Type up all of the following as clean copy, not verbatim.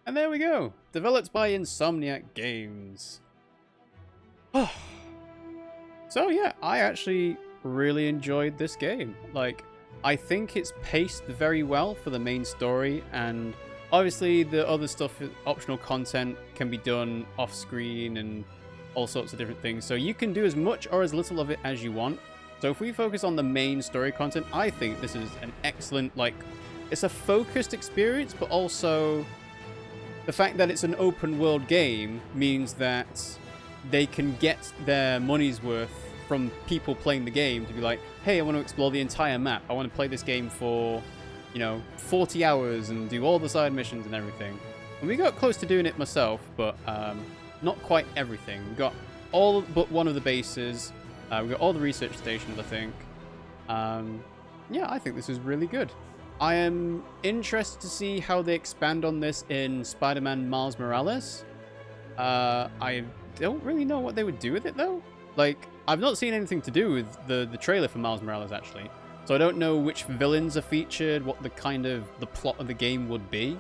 And there we go. Developed by Insomniac Games. So yeah, I actually really enjoyed this game. Like, I think it's paced very well for the main story, and obviously the other stuff, optional content, can be done off screen and all sorts of different things. So you can do as much or as little of it as you want. So if we focus on the main story content, I think this is an excellent, like, it's a focused experience, but also the fact that it's an open world game means that they can get their money's worth from people playing the game to be like, hey, I want to explore the entire map. I want to play this game for, 40 hours and do all the side missions and everything. And we got close to doing it myself, but not quite everything. We got all but one of the bases. We got all the research stations, I think. Yeah, I think this is really good. I am interested to see how they expand on this in Spider-Man Miles Morales. I don't really know what they would do with it, though. Like, I've not seen anything to do with the trailer for Miles Morales, actually. So I don't know which villains are featured, what the plot of the game would be.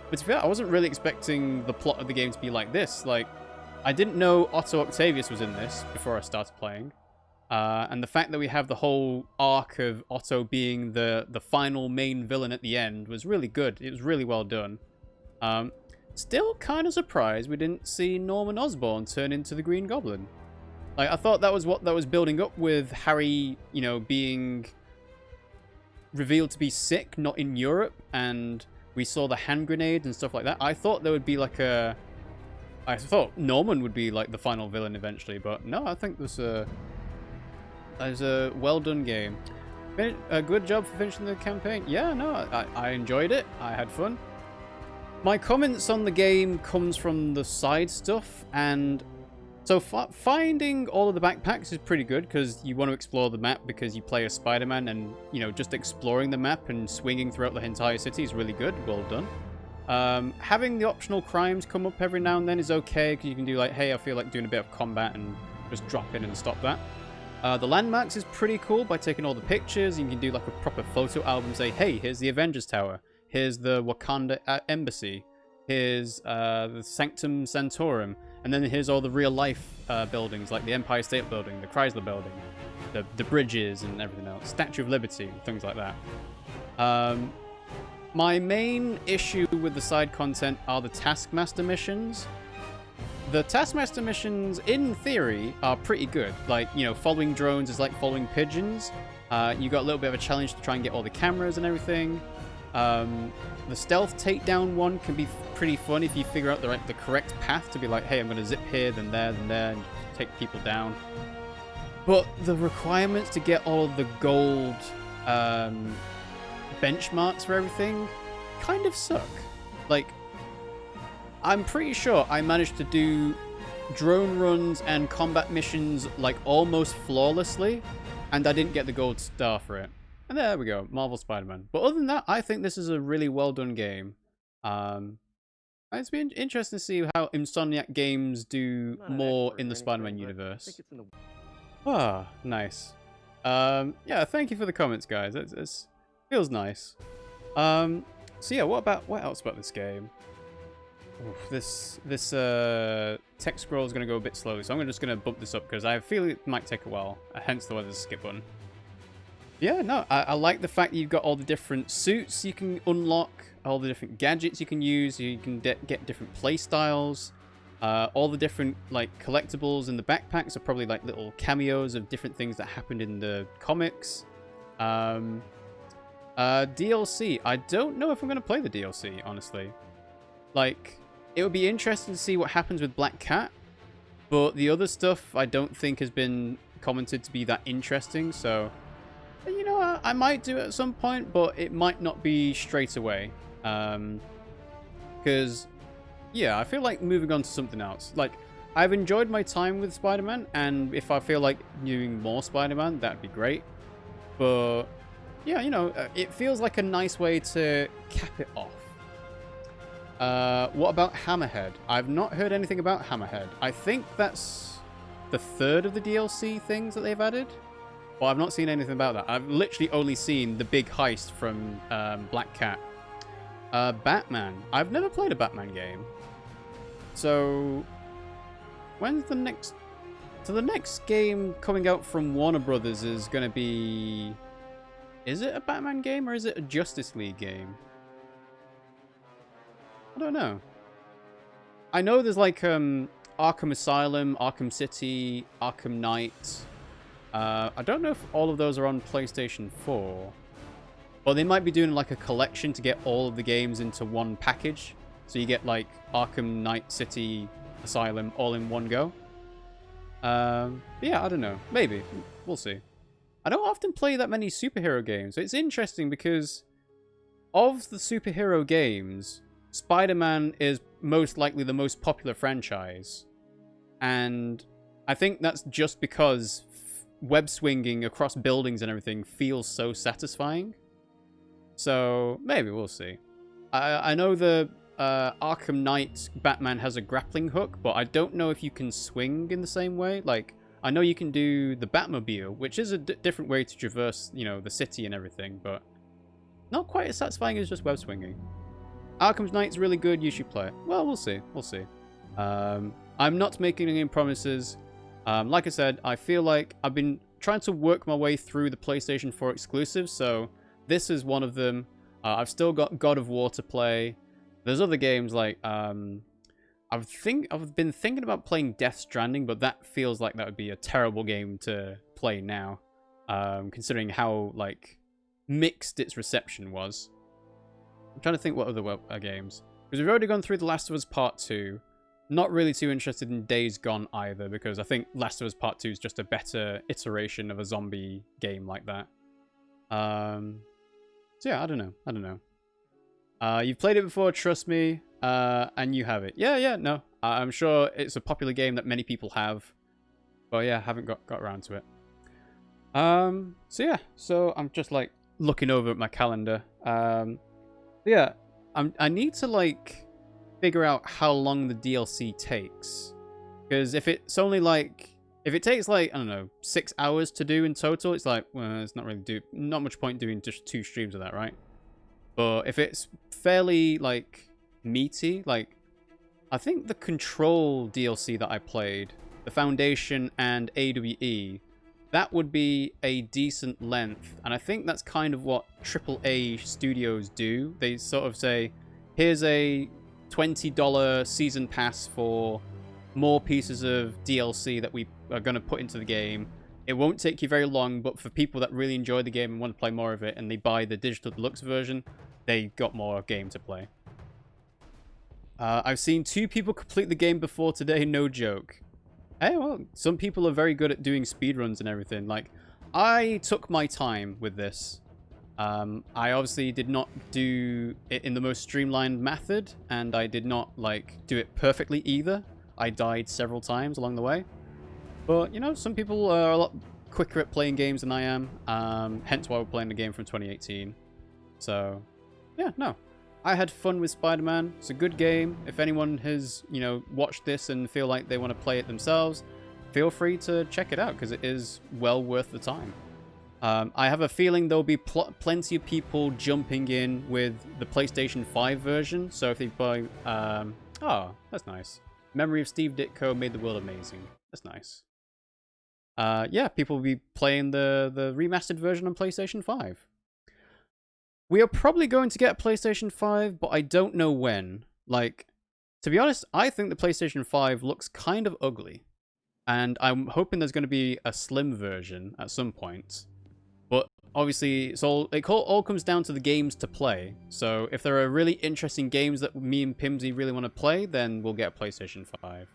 But to be fair, I wasn't really expecting the plot of the game to be like this. Like, I didn't know Otto Octavius was in this before I started playing. And the fact that we have the whole arc of Otto being the final main villain at the end was really good. It was really well done. Still kind of surprised we didn't see Norman Osborn turn into the Green Goblin. Like, I thought that was what that was building up with Harry, being revealed to be sick, not in Europe, and we saw the hand grenade and stuff like that. I thought there would be like I thought Norman would be like the final villain eventually, but no, I think this was a well done game. A good job for finishing the campaign. Yeah, no, I enjoyed it. I had fun. My comments on the game comes from the side stuff, and so finding all of the backpacks is pretty good because you want to explore the map because you play as Spider-Man, and just exploring the map and swinging throughout the entire city is really good. Well done. Having the optional crimes come up every now and then is okay because you can do like, hey, I feel like doing a bit of combat and just drop in and stop that. The landmarks is pretty cool by taking all the pictures. You can do like a proper photo album, say, hey, here's the Avengers Tower. Here's the Wakanda Embassy. Here's the Sanctum Sanctorum. And then here's all the real life buildings, like the Empire State Building, the Chrysler Building, the bridges and everything else. Statue of Liberty, things like that. My main issue with the side content are the Taskmaster missions. The Taskmaster missions, in theory, are pretty good. Like, following drones is like following pigeons. You got a little bit of a challenge to try and get all the cameras and everything. The stealth takedown one can be pretty fun if you figure out the correct path to be like, hey, I'm going to zip here, then there, and take people down. But the requirements to get all of the gold benchmarks for everything kind of suck. Like, I'm pretty sure I managed to do drone runs and combat missions like almost flawlessly, and I didn't get the gold star for it. And there we go, Marvel Spider-Man. But other than that, I think this is a really well done game. It's been interesting to see how Insomniac Games do more in the Spider-Man universe. Ah, nice. Yeah, thank you for the comments, guys. It feels nice. So yeah, what else about this game? Oof, this text scroll is going to go a bit slowly, so I'm just going to bump this up because I feel it might take a while. Hence the there's a skip button. Yeah, no, I like the fact that you've got all the different suits you can unlock, all the different gadgets you can use. You can get different play styles. All the different like collectibles in the backpacks are probably like little cameos of different things that happened in the comics. DLC. I don't know if I'm going to play the DLC, honestly. Like, it would be interesting to see what happens with Black Cat, but the other stuff I don't think has been commented to be that interesting, so I might do it at some point, but it might not be straight away. Because, yeah, I feel like moving on to something else. Like, I've enjoyed my time with Spider-Man, and if I feel like doing more Spider-Man, that'd be great. But, yeah, it feels like a nice way to cap it off. What about Hammerhead? I've not heard anything about Hammerhead. I think that's the third of the DLC things that they've added. Well, I've not seen anything about that. I've literally only seen the big heist from Black Cat. Batman. I've never played a Batman game. So, when's the next... So the next game coming out from Warner Brothers is going to be... Is it a Batman game or is it a Justice League game? I don't know. I know there's like Arkham Asylum, Arkham City, Arkham Knight. I don't know if all of those are on PlayStation 4. Or they might be doing like a collection to get all of the games into one package. So you get like Arkham Knight, City, Asylum all in one go. Yeah, I don't know. Maybe. We'll see. I don't often play that many superhero games. It's interesting because of the superhero games, Spider-Man is most likely the most popular franchise. And I think that's just because web swinging across buildings and everything feels so satisfying. So maybe we'll see. I know the Arkham Knight Batman has a grappling hook, but I don't know if you can swing in the same way. Like, I know you can do the Batmobile, which is a different way to traverse, you know, the city and everything, but not quite as satisfying as just web swinging. Arkham Knight's really good. You should play it. Well, we'll see. We'll see. I'm not making any promises. Like I said, I feel like I've been trying to work my way through the PlayStation 4 exclusives, so this is one of them. I've still got God of War to play. There's other games like I've been thinking about playing Death Stranding, but that feels like that would be a terrible game to play now, considering how like mixed its reception was. I'm trying to think what other games, because we've already gone through The Last of Us Part 2. Not really too interested in Days Gone either, because I think Last of Us Part 2 is just a better iteration of a zombie game like that. So yeah, I don't know. You've played it before, trust me, and you have it. Yeah, no. I'm sure it's a popular game that many people have. But yeah, haven't got around to it. So yeah, so I'm just like looking over at my calendar. Yeah, I need to like figure out how long the DLC takes. Because if it's only like... If it takes like, I don't know, 6 hours to do in total, it's like, well, it's not much point doing just 2 streams of that, right? But if it's fairly, like, meaty, like, I think the Control DLC that I played, the Foundation and AWE, that would be a decent length. And I think that's kind of what AAA studios do. They sort of say, here's a $20 season pass for more pieces of DLC that we are going to put into the game. It won't take you very long, but for people that really enjoy the game and want to play more of it, and they buy the digital deluxe version, they got more game to play. I've seen 2 people complete the game before today, no joke. Hey, well, some people are very good at doing speedruns and everything. Like, I took my time with this. I obviously did not do it in the most streamlined method, and I did not, like, do it perfectly either. I died several times along the way. But, you know, some people are a lot quicker at playing games than I am. Hence why we're playing the game from 2018. So, yeah, no. I had fun with Spider-Man. It's a good game. If anyone has, you know, watched this and feel like they want to play it themselves, feel free to check it out, because it is well worth the time. I have a feeling there'll be plenty of people jumping in with the PlayStation 5 version. So if they buy... oh, that's nice. Memory of Steve Ditko made the world amazing. That's nice. Yeah, people will be playing the remastered version on PlayStation 5. We are probably going to get PlayStation 5, but I don't know when. Like, to be honest, I think the PlayStation 5 looks kind of ugly. And I'm hoping there's going to be a slim version at some point. But obviously, it all comes down to the games to play. So if there are really interesting games that me and Pimmsy really want to play, then we'll get a PlayStation 5.